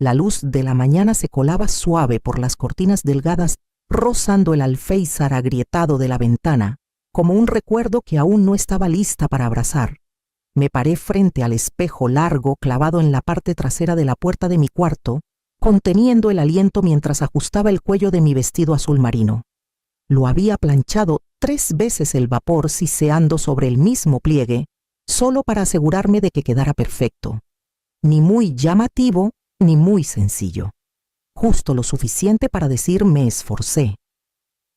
La luz de la mañana se colaba suave por las cortinas delgadas, rozando el alféizar agrietado de la ventana, como un recuerdo que aún no estaba lista para abrazar. Me paré frente al espejo largo clavado en la parte trasera de la puerta de mi cuarto, conteniendo el aliento mientras ajustaba el cuello de mi vestido azul marino. Lo había planchado 3 veces el vapor siseando sobre el mismo pliegue, solo para asegurarme de que quedara perfecto. Ni muy llamativo, ni muy sencillo. Justo lo suficiente para decir me esforcé.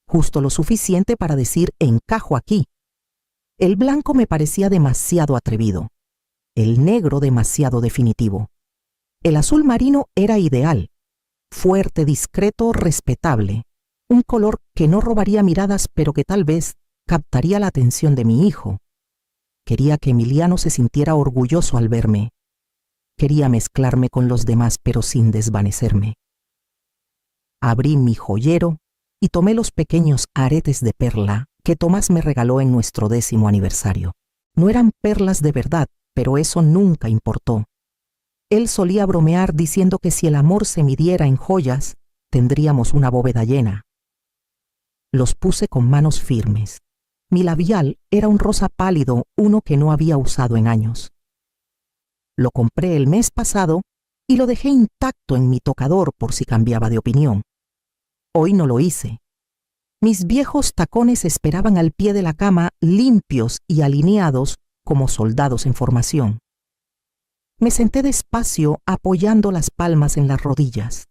Justo lo suficiente para decir encajo aquí. El blanco me parecía demasiado atrevido. El negro demasiado definitivo. El azul marino era ideal. Fuerte, discreto, respetable. Un color que no robaría miradas, pero que tal vez captaría la atención de mi hijo. Quería que Emiliano se sintiera orgulloso al verme. Quería mezclarme con los demás, pero sin desvanecerme. Abrí mi joyero y tomé los pequeños aretes de perla que Tomás me regaló en nuestro 10º aniversario. No eran perlas de verdad, pero eso nunca importó. Él solía bromear diciendo que si el amor se midiera en joyas, tendríamos una bóveda llena. Los puse con manos firmes. Mi labial era un rosa pálido, uno que no había usado en años. Lo compré el mes pasado y lo dejé intacto en mi tocador por si cambiaba de opinión. Hoy no lo hice. Mis viejos tacones esperaban al pie de la cama, limpios y alineados como soldados en formación. Me senté despacio apoyando las palmas en las rodillas.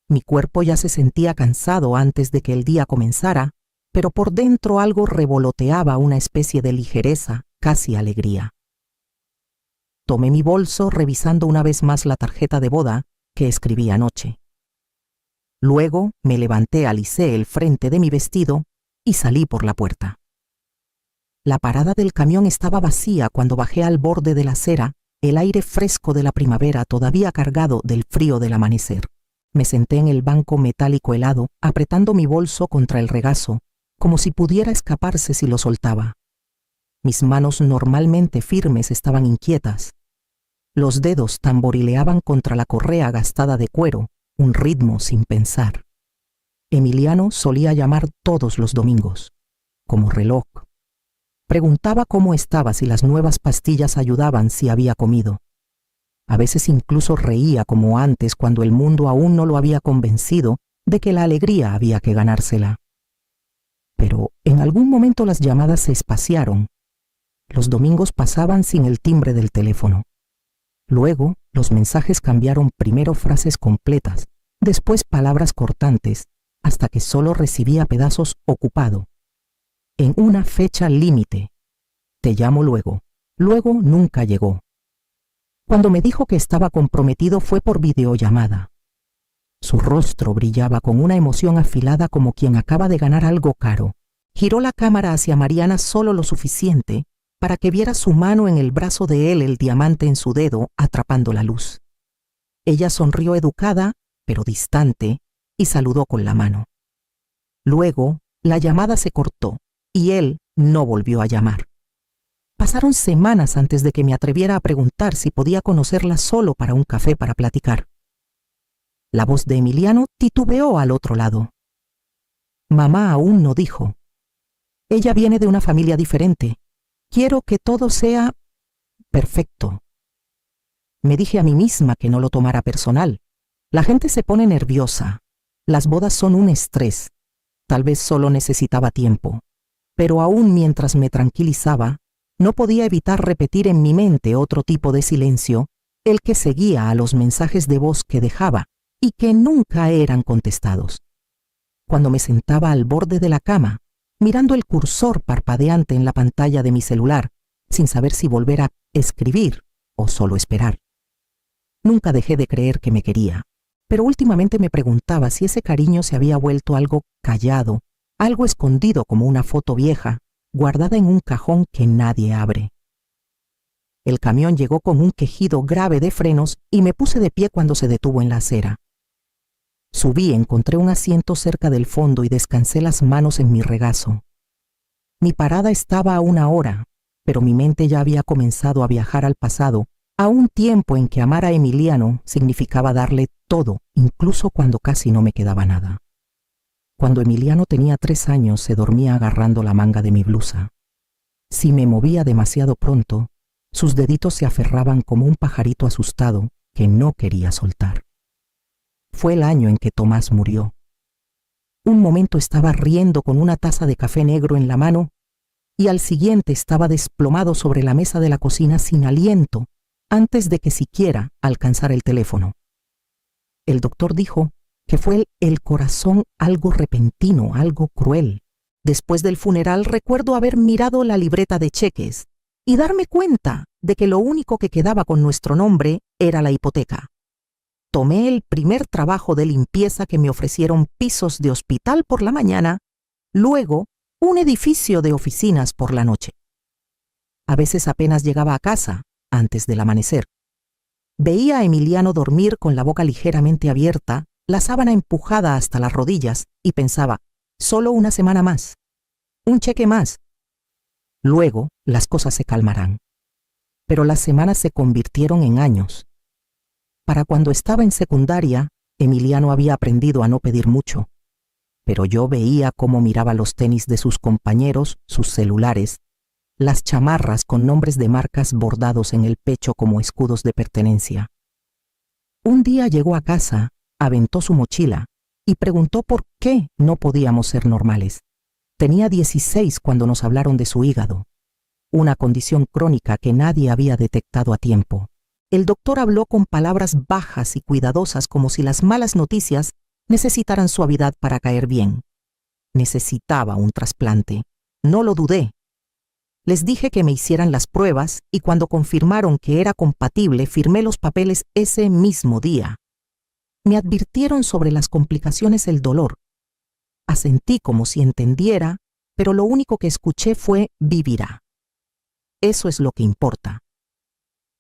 Mi cuerpo ya se sentía cansado antes de que el día comenzara, pero por dentro algo revoloteaba una especie de ligereza, casi alegría. Tomé mi bolso revisando una vez más la tarjeta de boda que escribí anoche. Luego me levanté, alicé el frente de mi vestido y salí por la puerta. La parada del camión estaba vacía cuando bajé al borde de la acera, el aire fresco de la primavera todavía cargado del frío del amanecer. Me senté en el banco metálico helado, apretando mi bolso contra el regazo, como si pudiera escaparse si lo soltaba. Mis manos normalmente firmes estaban inquietas. Los dedos tamborileaban contra la correa gastada de cuero, un ritmo sin pensar. Emiliano solía llamar todos los domingos, como reloj. Preguntaba cómo estaba, si las nuevas pastillas ayudaban, si había comido. A veces incluso reía como antes cuando el mundo aún no lo había convencido de que la alegría había que ganársela. Pero en algún momento las llamadas se espaciaron. Los domingos pasaban sin el timbre del teléfono. Luego, los mensajes cambiaron primero frases completas, después palabras cortantes, hasta que solo recibía pedazos ocupado. En una fecha límite. Te llamo luego. Luego nunca llegó. Cuando me dijo que estaba comprometido fue por videollamada. Su rostro brillaba con una emoción afilada como quien acaba de ganar algo caro. Giró la cámara hacia Mariana solo lo suficiente para que viera su mano en el brazo de él, el diamante en su dedo, atrapando la luz. Ella sonrió educada, pero distante, y saludó con la mano. Luego, la llamada se cortó, y él no volvió a llamar. Pasaron semanas antes de que me atreviera a preguntar si podía conocerla solo para un café para platicar. La voz de Emiliano titubeó al otro lado. Mamá aún no dijo. Ella viene de una familia diferente. Quiero que todo sea perfecto. Me dije a mí misma que no lo tomara personal. La gente se pone nerviosa. Las bodas son un estrés. Tal vez solo necesitaba tiempo. Pero aún mientras me tranquilizaba, no podía evitar repetir en mi mente otro tipo de silencio, el que seguía a los mensajes de voz que dejaba y que nunca eran contestados. Cuando me sentaba al borde de la cama, mirando el cursor parpadeante en la pantalla de mi celular, sin saber si volver a escribir o solo esperar. Nunca dejé de creer que me quería, pero últimamente me preguntaba si ese cariño se había vuelto algo callado, algo escondido como una foto vieja, guardada en un cajón que nadie abre. El camión llegó con un quejido grave de frenos y me puse de pie cuando se detuvo en la acera. Subí, encontré un asiento cerca del fondo y descansé las manos en mi regazo. Mi parada estaba a 1 hora, pero mi mente ya había comenzado a viajar al pasado, a un tiempo en que amar a Emiliano significaba darle todo, incluso cuando casi no me quedaba nada. Cuando Emiliano tenía 3 años, se dormía agarrando la manga de mi blusa. Si me movía demasiado pronto, sus deditos se aferraban como un pajarito asustado que no quería soltar. Fue el año en que Tomás murió. Un momento estaba riendo con una taza de café negro en la mano y al siguiente estaba desplomado sobre la mesa de la cocina sin aliento antes de que siquiera alcanzara el teléfono. El doctor dijo que fue el corazón algo repentino, algo cruel. Después del funeral recuerdo haber mirado la libreta de cheques y darme cuenta de que lo único que quedaba con nuestro nombre era la hipoteca. Tomé el primer trabajo de limpieza que me ofrecieron pisos de hospital por la mañana, luego un edificio de oficinas por la noche. A veces apenas llegaba a casa antes del amanecer. Veía a Emiliano dormir con la boca ligeramente abierta, la sábana empujada hasta las rodillas, y pensaba, solo una semana más, un cheque más. Luego las cosas se calmarán. Pero las semanas se convirtieron en años. Para cuando estaba en secundaria, Emiliano había aprendido a no pedir mucho, pero yo veía cómo miraba los tenis de sus compañeros, sus celulares, las chamarras con nombres de marcas bordados en el pecho como escudos de pertenencia. Un día llegó a casa, aventó su mochila y preguntó por qué no podíamos ser normales. Tenía 16 cuando nos hablaron de su hígado, una condición crónica que nadie había detectado a tiempo. El doctor habló con palabras bajas y cuidadosas como si las malas noticias necesitaran suavidad para caer bien. Necesitaba un trasplante. No lo dudé. Les dije que me hicieran las pruebas y cuando confirmaron que era compatible, firmé los papeles ese mismo día. Me advirtieron sobre las complicaciones del dolor. Asentí como si entendiera, pero lo único que escuché fue vivirá. Eso es lo que importa.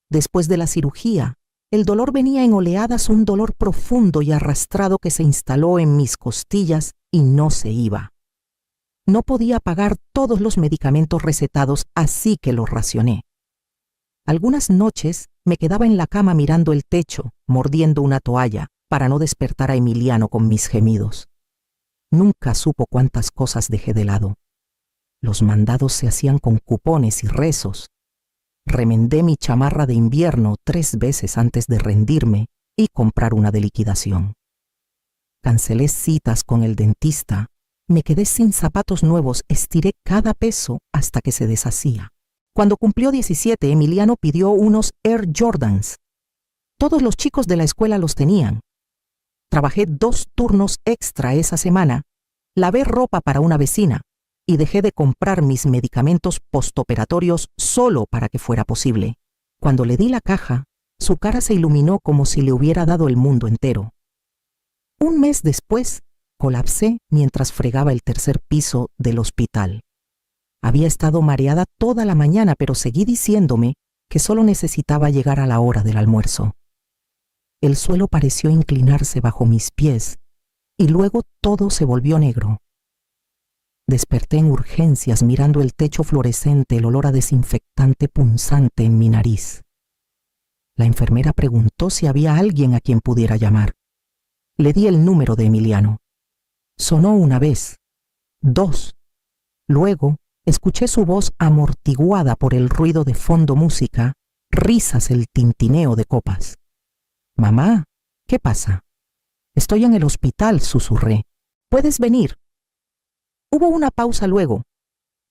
Después de la cirugía, el dolor venía en oleadas, un dolor profundo y arrastrado que se instaló en mis costillas y no se iba. No podía pagar todos los medicamentos recetados, así que los racioné. Algunas noches me quedaba en la cama mirando el techo, mordiendo una toalla, para no despertar a Emiliano con mis gemidos. Nunca supo cuántas cosas dejé de lado. Los mandados se hacían con cupones y rezos. Remendé mi chamarra de invierno 3 veces antes de rendirme y comprar una de liquidación. Cancelé citas con el dentista. Me quedé sin zapatos nuevos, estiré cada peso hasta que se deshacía. Cuando cumplió 17, Emiliano pidió unos Air Jordans. Todos los chicos de la escuela los tenían. Trabajé 2 turnos extra esa semana, lavé ropa para una vecina y dejé de comprar mis medicamentos postoperatorios solo para que fuera posible. Cuando le di la caja, su cara se iluminó como si le hubiera dado el mundo entero. Un mes después, colapsé mientras fregaba el 3er piso del hospital. Había estado mareada toda la mañana, pero seguí diciéndome que solo necesitaba llegar a la hora del almuerzo. El suelo pareció inclinarse bajo mis pies y luego todo se volvió negro. Desperté en urgencias mirando el techo fluorescente, el olor a desinfectante punzante en mi nariz. La enfermera preguntó si había alguien a quien pudiera llamar. Le di el número de Emiliano. Sonó una vez, 2. Luego escuché su voz amortiguada por el ruido de fondo música, risas, el tintineo de copas. «Mamá, ¿qué pasa?» «Estoy en el hospital», susurré. «¿Puedes venir?» Hubo una pausa luego.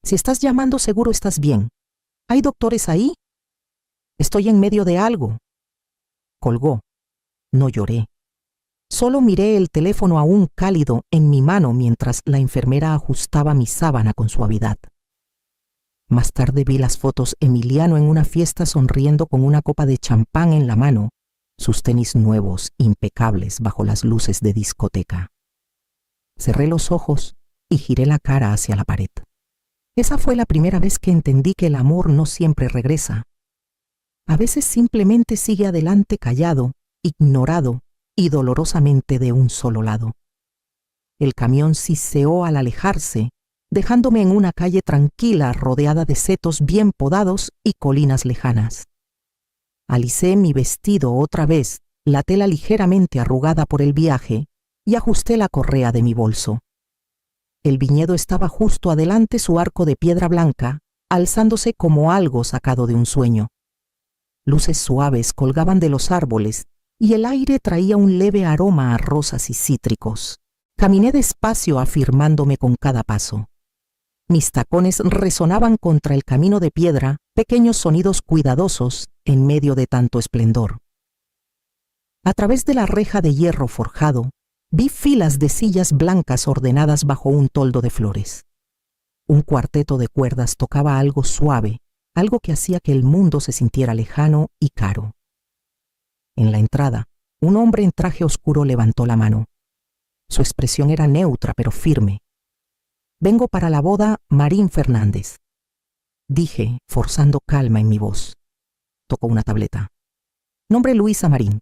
«Si estás llamando, seguro estás bien. ¿Hay doctores ahí?» «Estoy en medio de algo». Colgó. No lloré. Solo miré el teléfono aún cálido en mi mano mientras la enfermera ajustaba mi sábana con suavidad. Más tarde vi las fotos Emiliano en una fiesta sonriendo con una copa de champán en la mano, sus tenis nuevos, impecables bajo las luces de discoteca. Cerré los ojos y giré la cara hacia la pared. Esa fue la primera vez que entendí que el amor no siempre regresa. A veces simplemente sigue adelante callado, ignorado y dolorosamente de un solo lado. El camión siseó al alejarse, dejándome en una calle tranquila rodeada de setos bien podados y colinas lejanas. Alicé mi vestido otra vez, la tela ligeramente arrugada por el viaje, y ajusté la correa de mi bolso. El viñedo estaba justo adelante, su arco de piedra blanca, alzándose como algo sacado de un sueño. Luces suaves colgaban de los árboles y el aire traía un leve aroma a rosas y cítricos. Caminé despacio, afirmándome con cada paso. Mis tacones resonaban contra el camino de piedra, pequeños sonidos cuidadosos en medio de tanto esplendor. A través de la reja de hierro forjado, vi filas de sillas blancas ordenadas bajo un toldo de flores. Un cuarteto de cuerdas tocaba algo suave, algo que hacía que el mundo se sintiera lejano y caro. En la entrada, un hombre en traje oscuro levantó la mano. Su expresión era neutra pero firme. «Vengo para la boda Marín Fernández», dije, forzando calma en mi voz. Tocó una tableta. «Nombre Luisa Marín.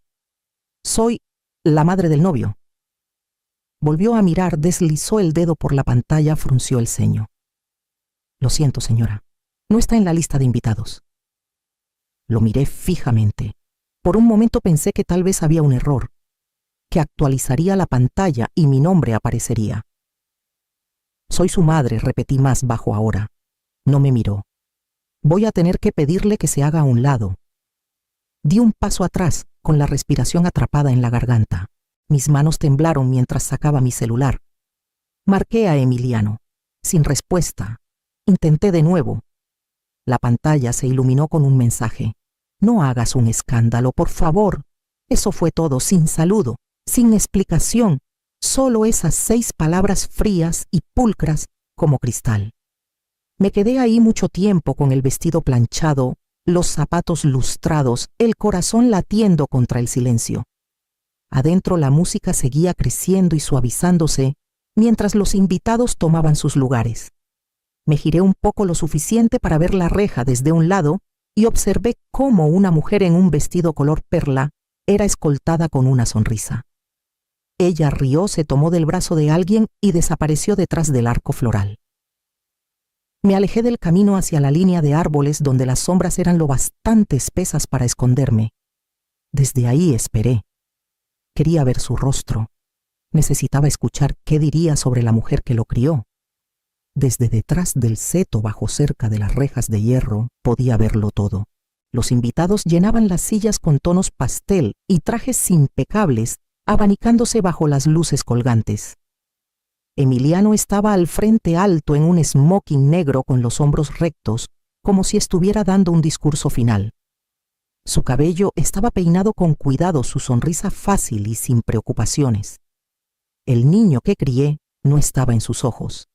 Soy la madre del novio». Volvió a mirar, deslizó el dedo por la pantalla, frunció el ceño. «Lo siento, señora. No está en la lista de invitados». Lo miré fijamente. Por un momento pensé que tal vez había un error, que actualizaría la pantalla y mi nombre aparecería. «Soy su madre», repetí más bajo ahora. No me miró. «Voy a tener que pedirle que se haga a un lado». Di un paso atrás, con la respiración atrapada en la garganta. Mis manos temblaron mientras sacaba mi celular. Marqué a Emiliano. Sin respuesta. Intenté de nuevo. La pantalla se iluminó con un mensaje. «No hagas un escándalo, por favor». Eso fue todo, sin saludo, sin explicación, solo esas 6 palabras frías y pulcras como cristal. Me quedé ahí mucho tiempo con el vestido planchado, los zapatos lustrados, el corazón latiendo contra el silencio. Adentro la música seguía creciendo y suavizándose mientras los invitados tomaban sus lugares. Me giré un poco lo suficiente para ver la reja desde un lado y observé cómo una mujer en un vestido color perla era escoltada con una sonrisa. Ella rió, se tomó del brazo de alguien y desapareció detrás del arco floral. Me alejé del camino hacia la línea de árboles donde las sombras eran lo bastante espesas para esconderme. Desde ahí esperé. Quería ver su rostro. Necesitaba escuchar qué diría sobre la mujer que lo crió. Desde detrás del seto bajo cerca de las rejas de hierro podía verlo todo. Los invitados llenaban las sillas con tonos pastel y trajes impecables, abanicándose bajo las luces colgantes. Emiliano estaba al frente alto en un smoking negro con los hombros rectos, como si estuviera dando un discurso final. Su cabello estaba peinado con cuidado, su sonrisa fácil y sin preocupaciones. El niño que crié no estaba en sus ojos.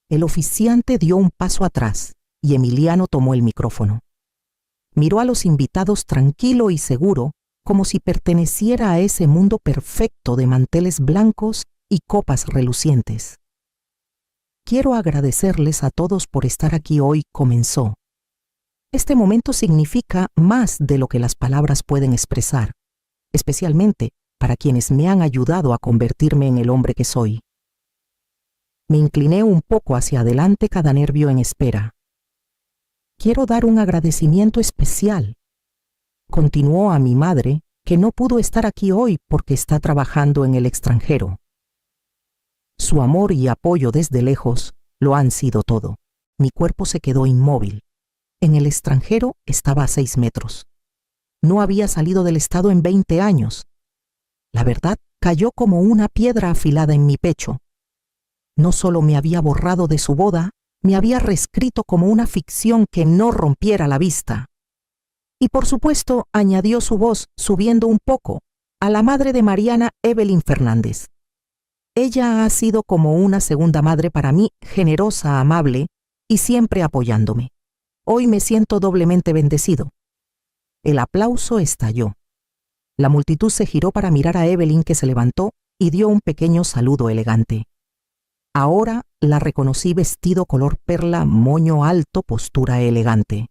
El oficiante dio un paso atrás y Emiliano tomó el micrófono. Miró a los invitados tranquilo y seguro, como si perteneciera a ese mundo perfecto de manteles blancos y copas relucientes. «Quiero agradecerles a todos por estar aquí hoy», comenzó. «Este momento significa más de lo que las palabras pueden expresar, especialmente para quienes me han ayudado a convertirme en el hombre que soy». Me incliné un poco hacia adelante, cada nervio en espera. «Quiero dar un agradecimiento especial», continuó, «a mi madre, que no pudo estar aquí hoy porque está trabajando en el extranjero. Su amor y apoyo desde lejos lo han sido todo». Mi cuerpo se quedó inmóvil. En el extranjero estaba a 6 metros. No había salido del estado en 20 años. La verdad cayó como una piedra afilada en mi pecho. No solo me había borrado de su boda, me había reescrito como una ficción que no rompiera la vista. Y por supuesto, añadió su voz, subiendo un poco, a la madre de Mariana, Evelyn Fernández. Ella ha sido como una segunda madre para mí, generosa, amable y siempre apoyándome. Hoy me siento doblemente bendecido. El aplauso estalló. La multitud se giró para mirar a Evelyn, que se levantó y dio un pequeño saludo elegante. Ahora la reconocí, vestido color perla, moño alto, postura elegante.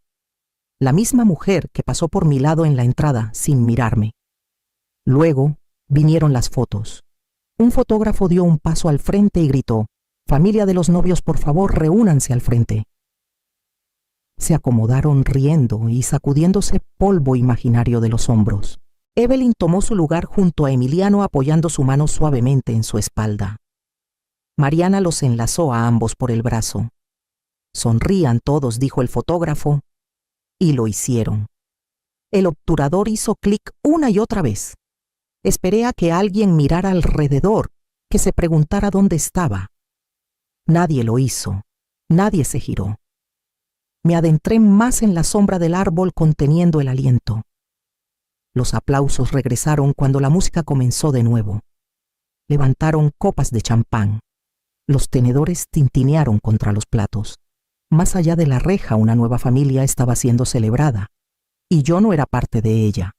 La misma mujer que pasó por mi lado en la entrada sin mirarme. Luego vinieron las fotos. Un fotógrafo dio un paso al frente y gritó: «Familia de los novios, por favor, reúnanse al frente». Se acomodaron riendo y sacudiéndose polvo imaginario de los hombros. Evelyn tomó su lugar junto a Emiliano apoyando su mano suavemente en su espalda. Mariana los enlazó a ambos por el brazo. Sonrían todos, dijo el fotógrafo, y lo hicieron. El obturador hizo clic una y otra vez. Esperé a que alguien mirara alrededor, que se preguntara dónde estaba. Nadie lo hizo, nadie se giró. Me adentré más en la sombra del árbol conteniendo el aliento. Los aplausos regresaron cuando la música comenzó de nuevo. Levantaron copas de champán. Los tenedores tintinearon contra los platos. Más allá de la reja, una nueva familia estaba siendo celebrada, y yo no era parte de ella.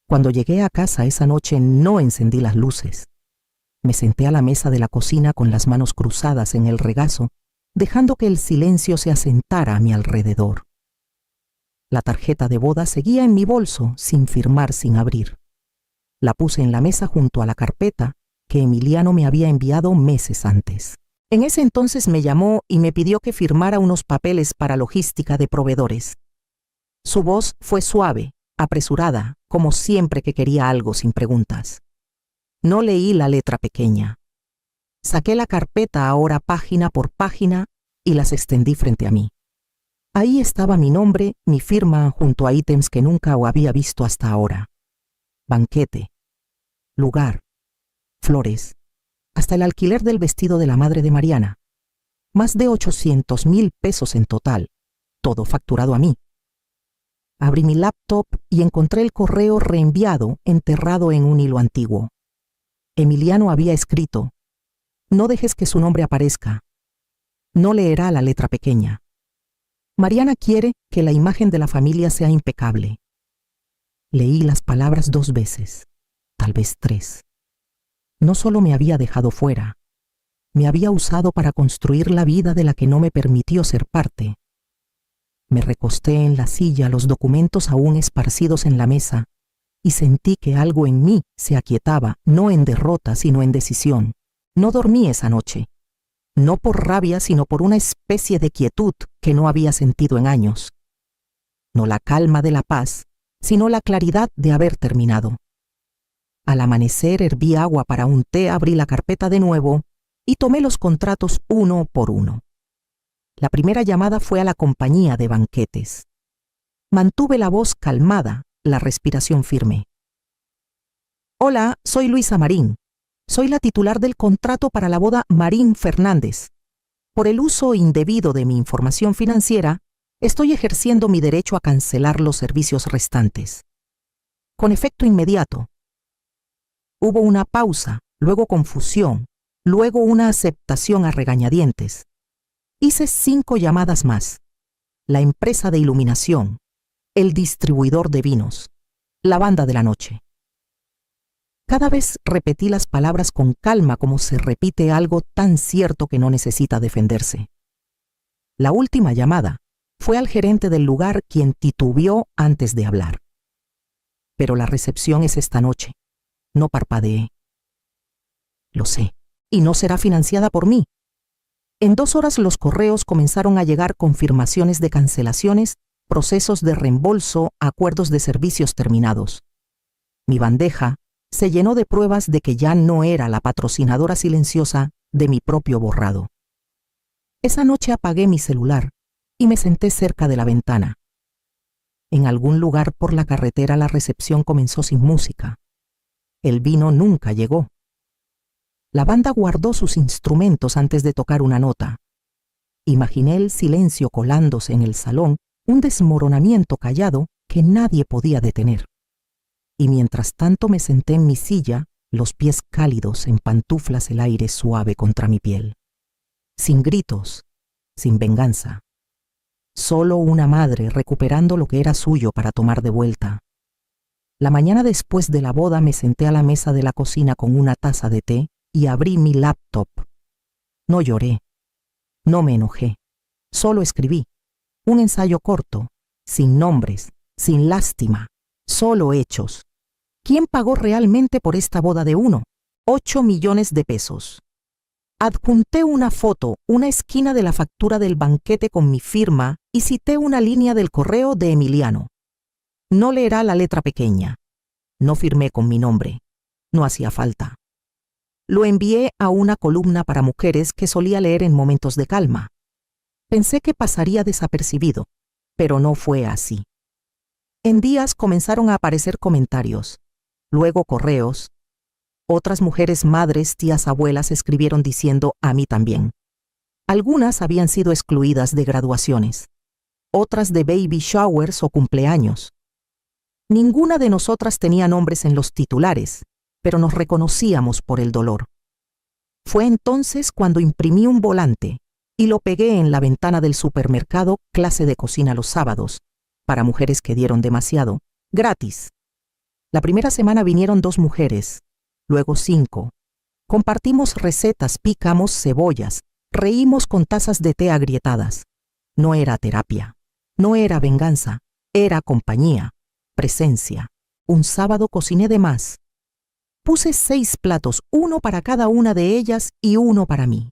Cuando llegué a casa esa noche no encendí las luces. Me senté a la mesa de la cocina con las manos cruzadas en el regazo, dejando que el silencio se asentara a mi alrededor. La tarjeta de boda seguía en mi bolso, sin firmar, sin abrir. La puse en la mesa junto a la carpeta que Emiliano me había enviado meses antes. En ese entonces me llamó y me pidió que firmara unos papeles para logística de proveedores. Su voz fue suave, apresurada, como siempre que quería algo sin preguntas. No leí la letra pequeña. Saqué la carpeta ahora página por página y las extendí frente a mí. Ahí estaba mi nombre, mi firma, junto a ítems que nunca había visto hasta ahora. Banquete, lugar, flores, hasta el alquiler del vestido de la madre de Mariana. Más de 800,000 pesos en total, todo facturado a mí. Abrí mi laptop y encontré el correo reenviado enterrado en un hilo antiguo. Emiliano había escrito: no dejes que su nombre aparezca. No leerá la letra pequeña. Mariana quiere que la imagen de la familia sea impecable. Leí las palabras 2 veces, tal vez 3. No solo me había dejado fuera, me había usado para construir la vida de la que no me permitió ser parte. Me recosté en la silla, los documentos aún esparcidos en la mesa, y sentí que algo en mí se aquietaba, no en derrota, sino en decisión. No dormí esa noche, no por rabia, sino por una especie de quietud que no había sentido en años. No la calma de la paz, sino la claridad de haber terminado. Al amanecer herví agua para un té, abrí la carpeta de nuevo y tomé los contratos uno por uno. La primera llamada fue a la compañía de banquetes. Mantuve la voz calmada, la respiración firme. Hola, soy Luisa Marín. Soy la titular del contrato para la boda Marín Fernández. Por el uso indebido de mi información financiera, estoy ejerciendo mi derecho a cancelar los servicios restantes. Con efecto inmediato. Hubo una pausa, luego confusión, luego una aceptación a regañadientes. Hice 5 llamadas más. La empresa de iluminación, el distribuidor de vinos, la banda de la noche. Cada vez repetí las palabras con calma, como se repite algo tan cierto que no necesita defenderse. La última llamada fue al gerente del lugar, quien titubeó antes de hablar. Pero la recepción es esta noche. No parpadeé. Lo sé, y no será financiada por mí. En 2 horas los correos comenzaron a llegar: confirmaciones de cancelaciones, procesos de reembolso, acuerdos de servicios terminados. Mi bandeja se llenó de pruebas de que ya no era la patrocinadora silenciosa de mi propio borrado. Esa noche apagué mi celular y me senté cerca de la ventana. En algún lugar por la carretera la recepción comenzó sin música. El vino nunca llegó. La banda guardó sus instrumentos antes de tocar una nota. Imaginé el silencio colándose en el salón, un desmoronamiento callado que nadie podía detener. Y mientras tanto me senté en mi silla, los pies cálidos en pantuflas, el aire suave contra mi piel. Sin gritos, sin venganza. Solo una madre recuperando lo que era suyo para tomar de vuelta. La mañana después de la boda me senté a la mesa de la cocina con una taza de té y abrí mi laptop. No lloré, no me enojé, solo escribí. Un ensayo corto, sin nombres, sin lástima, solo hechos. ¿Quién pagó realmente por esta boda de 8 millones de pesos? Adjunté una foto, una esquina de la factura del banquete con mi firma y cité una línea del correo de Emiliano. No leerá la letra pequeña. No firmé con mi nombre. No hacía falta. Lo envié a una columna para mujeres que solía leer en momentos de calma. Pensé que pasaría desapercibido, pero no fue así. En días comenzaron a aparecer comentarios, luego correos. Otras mujeres madres, tías, abuelas escribieron diciendo a mí también. Algunas habían sido excluidas de graduaciones, otras de baby showers o cumpleaños. Ninguna de nosotras tenía nombres en los titulares, pero nos reconocíamos por el dolor. Fue entonces cuando imprimí un volante y lo pegué en la ventana del supermercado Clase de cocina los sábados, para mujeres que dieron demasiado, gratis. La primera semana vinieron 2 mujeres, luego 5. Compartimos recetas, picamos cebollas, reímos con tazas de té agrietadas. No era terapia, no era venganza, era compañía, presencia. Un sábado cociné de más. Puse 6 platos, 1 para cada una de ellas y 1 para mí.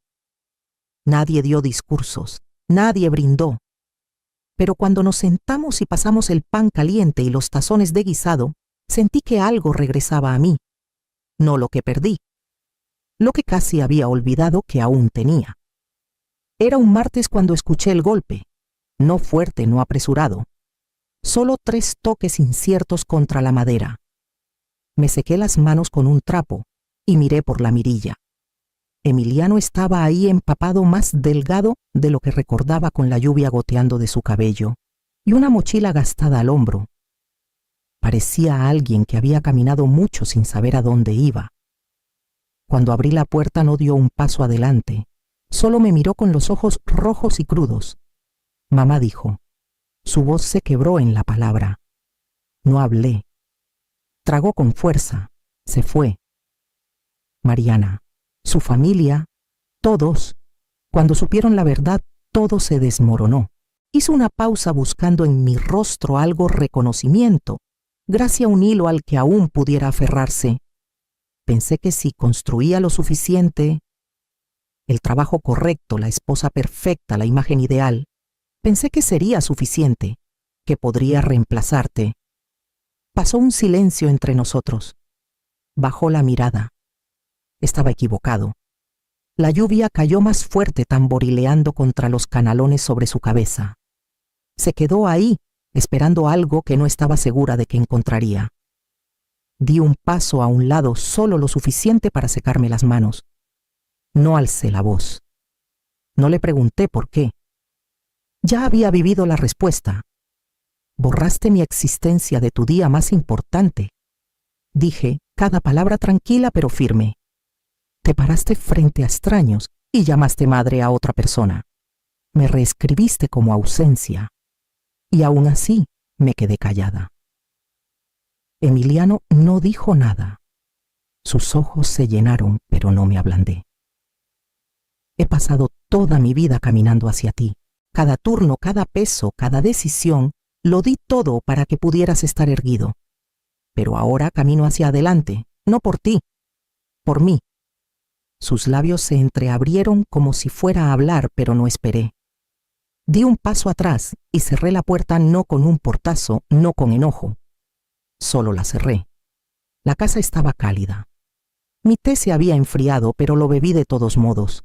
Nadie dio discursos, nadie brindó. Pero cuando nos sentamos y pasamos el pan caliente y los tazones de guisado, sentí que algo regresaba a mí. No lo que perdí, lo que casi había olvidado que aún tenía. Era un martes cuando escuché el golpe, no fuerte, no apresurado. Solo 3 toques inciertos contra la madera. Me sequé las manos con un trapo y miré por la mirilla. Emiliano estaba ahí empapado, más delgado de lo que recordaba, con la lluvia goteando de su cabello y una mochila gastada al hombro. Parecía alguien que había caminado mucho sin saber a dónde iba. Cuando abrí la puerta no dio un paso adelante, solo me miró con los ojos rojos y crudos. Mamá dijo. Su voz se quebró en la palabra. No hablé. Tragó con fuerza. Se fue. Mariana, su familia, todos, cuando supieron la verdad, todo se desmoronó. Hizo una pausa buscando en mi rostro algo reconocimiento, gracia a un hilo al que aún pudiera aferrarse. Pensé que si construía lo suficiente, el trabajo correcto, la esposa perfecta, la imagen ideal, pensé que sería suficiente, que podría reemplazarte. Pasó un silencio entre nosotros. Bajó la mirada. Estaba equivocado. La lluvia cayó más fuerte, tamborileando contra los canalones sobre su cabeza. Se quedó ahí, esperando algo que no estaba segura de que encontraría. Di un paso a un lado, solo lo suficiente para secarme las manos. No alcé la voz. No le pregunté por qué. Ya había vivido la respuesta. Borraste mi existencia de tu día más importante. Dije, cada palabra tranquila pero firme. Te paraste frente a extraños y llamaste madre a otra persona. Me reescribiste como ausencia. Y aún así me quedé callada. Emiliano no dijo nada. Sus ojos se llenaron, pero no me ablandé. He pasado toda mi vida caminando hacia ti. Cada turno, cada peso, cada decisión, lo di todo para que pudieras estar erguido. Pero ahora camino hacia adelante, no por ti, por mí. Sus labios se entreabrieron como si fuera a hablar, pero no esperé. Di un paso atrás y cerré la puerta, no con un portazo, no con enojo. Solo la cerré. La casa estaba cálida. Mi té se había enfriado, pero lo bebí de todos modos.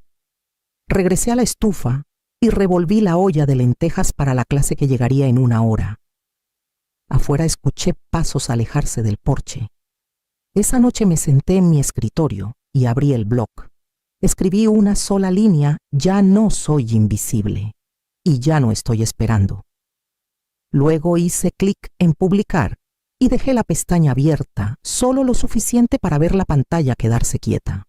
Regresé a la estufa y revolví la olla de lentejas para la clase que llegaría en 1 hora. Afuera escuché pasos alejarse del porche. Esa noche me senté en mi escritorio y abrí el blog. Escribí una sola línea: ya no soy invisible y ya no estoy esperando. Luego hice clic en publicar y dejé la pestaña abierta, solo lo suficiente para ver la pantalla quedarse quieta.